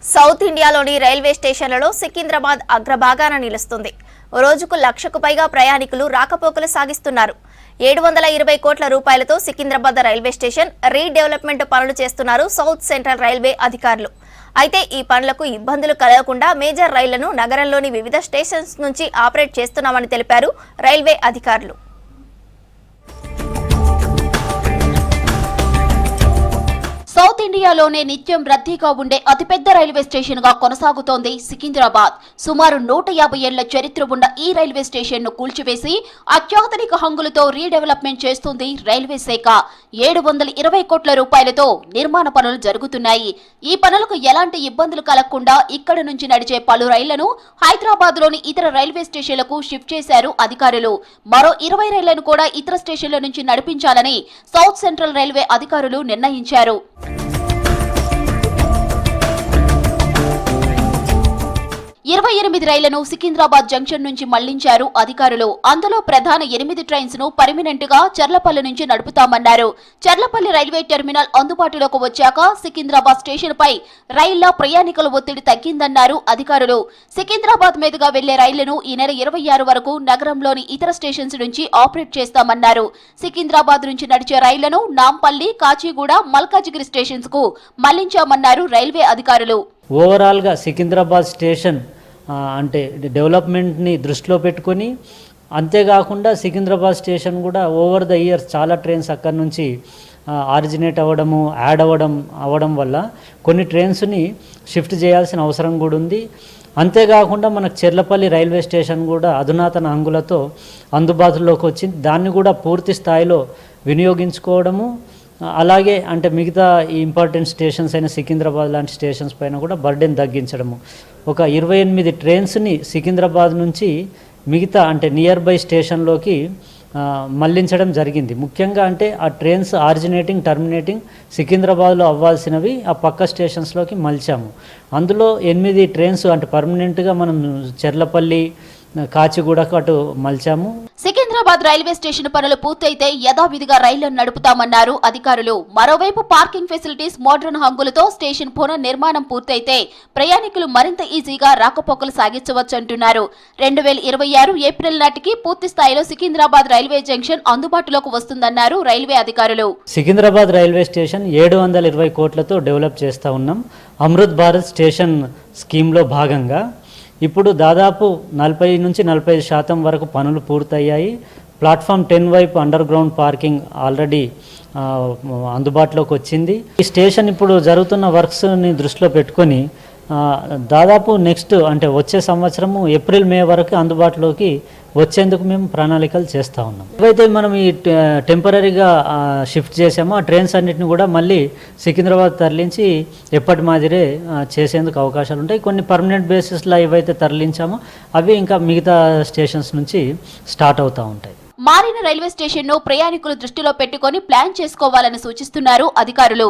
South ఇండియాలోని railway స్టేషన్లలో సికింద్రాబాద్ అగ్రభాగాన నిలుస్తుంది. రోజుకు 1,00,000కు పైగా ప్రయాణికులు రాకపోకలు సాగిస్తున్నారు. 720 కోట్ల రూపాయలతో సికింద్రాబాద్ రైల్వే స్టేషన్ రీడెవలప్మెంట్ పనులు చేస్తున్నారు సౌత్ సెంట్రల్ రైల్వే అధికారులు. అయితే ఈ పనులకు ఇబ్బందులు కలగకుండా మేజర్ రైళ్లను నగరంలోని వివిధ స్టేషన్స్ నుంచి ఆపరేట్ చేస్తున్నామని తెలిపారు రైల్వే అధికారులు. సౌత్ ఇండియాలోనే నిత్యం రద్దీగా ఉండే అతిపెద్ద రైల్వే స్టేషన్ గా కొనసాగుతోంది సికింద్రాబాద్. సుమారు 150 ఏళ్ల చరిత్ర ఉన్న ఈ రైల్వే స్టేషన్ ను కూల్చివేసి అత్యాధునిక హంగులతో రీడెవలప్మెంట్ చేస్తుంది రైల్వే శాఖ. 720 కోట్ల రూపాయలతో నిర్మాణ పనులు జరుగుతున్నాయి. ఈ పనులకు ఎలాంటి ఇబ్బందులు కలగకుండా ఇక్కడ నుంచి నడిచే పలు రైళ్లను హైదరాబాద్ లోని ఇతర రైల్వే స్టేషన్లకు షిఫ్ట్ చేశారు అధికారులు. మరో 20 రైళ్లను కూడా ఇతర స్టేషన్ల నుంచి నడిపించాలని సౌత్ సెంట్రల్ రైల్వే అధికారులు నిర్ణయించారు. 28 రైళ్లను సికింద్రాబాద్ జంక్షన్ నుంచి మళ్లించారు అధికారులు. అందులో ప్రధాన 8 ట్రైన్స్ ను పర్మినెంట్ గా చర్లపల్లి నుంచి నడుపుతామన్నారు. చర్లపల్లి రైల్వే టెర్మినల్ అందుబాటులోకి వచ్చాక సికింద్రాబాద్ స్టేషన్ పై రైళ్ల ప్రయాణికుల ఒత్తిడి తగ్గిందన్నారు అధికారులు. సికింద్రాబాద్ మీదుగా వెళ్లే రైళ్లను ఈ నెల 26 వరకు నగరంలోని ఇతర స్టేషన్స్ నుంచి ఆపరేట్ చేస్తామన్నారు. సికింద్రాబాద్ నుంచి నడిచే రైళ్లను నాంపల్లి, కాచిగూడ, మల్కాజిగిరి స్టేషన్స్ కు మళ్లించామన్నారు రైల్వే అధికారులు. ఓవరాల్ గా సికింద్రాబాద్ స్టేషన్ అంటే డెవలప్మెంట్ని దృష్టిలో పెట్టుకొని, అంతేకాకుండా సికింద్రాబాద్ స్టేషన్ కూడా ఓవర్ ద ఇయర్స్ చాలా ట్రైన్స్ అక్కడి నుంచి ఆరిజినేట్ అవ్వడము, యాడ్ అవ్వడం వల్ల కొన్ని ట్రైన్స్ని షిఫ్ట్ చేయాల్సిన అవసరం కూడా ఉంది. అంతేకాకుండా మనకు చెర్లపల్లి రైల్వే స్టేషన్ కూడా అధునాతన హంగులతో అందుబాటులోకి వచ్చింది. దాన్ని కూడా పూర్తి స్థాయిలో వినియోగించుకోవడము, అలాగే అంటే మిగతా ఈ ఇంపార్టెంట్ స్టేషన్స్ అయిన సికింద్రాబాద్ లాంటి స్టేషన్స్ పైన కూడా బర్డెన్ తగ్గించడము. ఒక 28 ట్రైన్స్ని సికింద్రాబాద్ నుంచి మిగతా అంటే నియర్ బై స్టేషన్లోకి మళ్లించడం జరిగింది. ముఖ్యంగా అంటే ఆ ట్రైన్స్ ఆరిజినేటింగ్, టర్మినేటింగ్ సికింద్రాబాద్లో అవ్వాల్సినవి ఆ పక్క స్టేషన్స్లోకి మలిచాము. అందులో 8 ట్రైన్స్ అంటే పర్మనెంట్గా మనం చెర్లపల్లి, కాచిగూడకు అటు మలిచాము. సికింద్రాబాద్ రైల్వే స్టేషన్ పనులు పూర్తయితే యథావిధిగా రైళ్లను నడుపుతామన్నారు అధికారులు. మరోవైపు పార్కింగ్ ఫెసిలిటీస్, మోడ్రన్ హంగులతో స్టేషన్ పునర్నిర్మాణం పూర్తయితే ప్రయాణికులు మరింత ఈజీగా రాకపోకలు సాగించవచ్చంటున్నారు. 2026 ఏప్రిల్ నాటికి పూర్తి స్థాయిలో సికింద్రాబాద్ రైల్వే జంక్షన్ అందుబాటులోకి వస్తుందన్నారు రైల్వే అధికారులు. సికింద్రాబాద్ రైల్వే స్టేషన్ 720 కోట్లతో డెవలప్ చేస్తూ ఉన్నాం. అమృత్ భారత్ స్టేషన్ స్కీమ్లో భాగంగా ఇప్పుడు దాదాపు 40 నుంచి 45% వరకు పనులు పూర్తయ్యాయి. ప్లాట్ఫామ్ 10 వైపు అండర్ గ్రౌండ్ పార్కింగ్ ఆల్రెడీ అందుబాటులోకి వచ్చింది. ఈ స్టేషన్ ఇప్పుడు జరుగుతున్న వర్క్స్ని దృష్టిలో పెట్టుకొని దాదాపు నెక్స్ట్ అంటే వచ్చే సంవత్సరము ఏప్రిల్, మే వరకు అందుబాటులోకి వచ్చేందుకు మేము ప్రణాళికలు చేస్తూ ఉన్నాం. ఏవైతే మనం ఈ టెంపరీగా షిఫ్ట్ చేసామో ఆ ట్రైన్స్ అన్నిటిని కూడా మళ్ళీ సికింద్రాబాద్ తరలించి ఎప్పటి మాదిరే చేసేందుకు అవకాశాలు ఉంటాయి. కొన్ని పర్మనెంట్ బేసిస్లో ఏవైతే తరలించామో అవి ఇంకా మిగతా స్టేషన్స్ నుంచి స్టార్ట్ అవుతూ ఉంటాయి. మారిన రైల్వే స్టేషన్ ను ప్రయాణికులు దృష్టిలో పెట్టుకొని ప్లాన్ చేసుకోవాలని సూచిస్తున్నారు అధికారులు.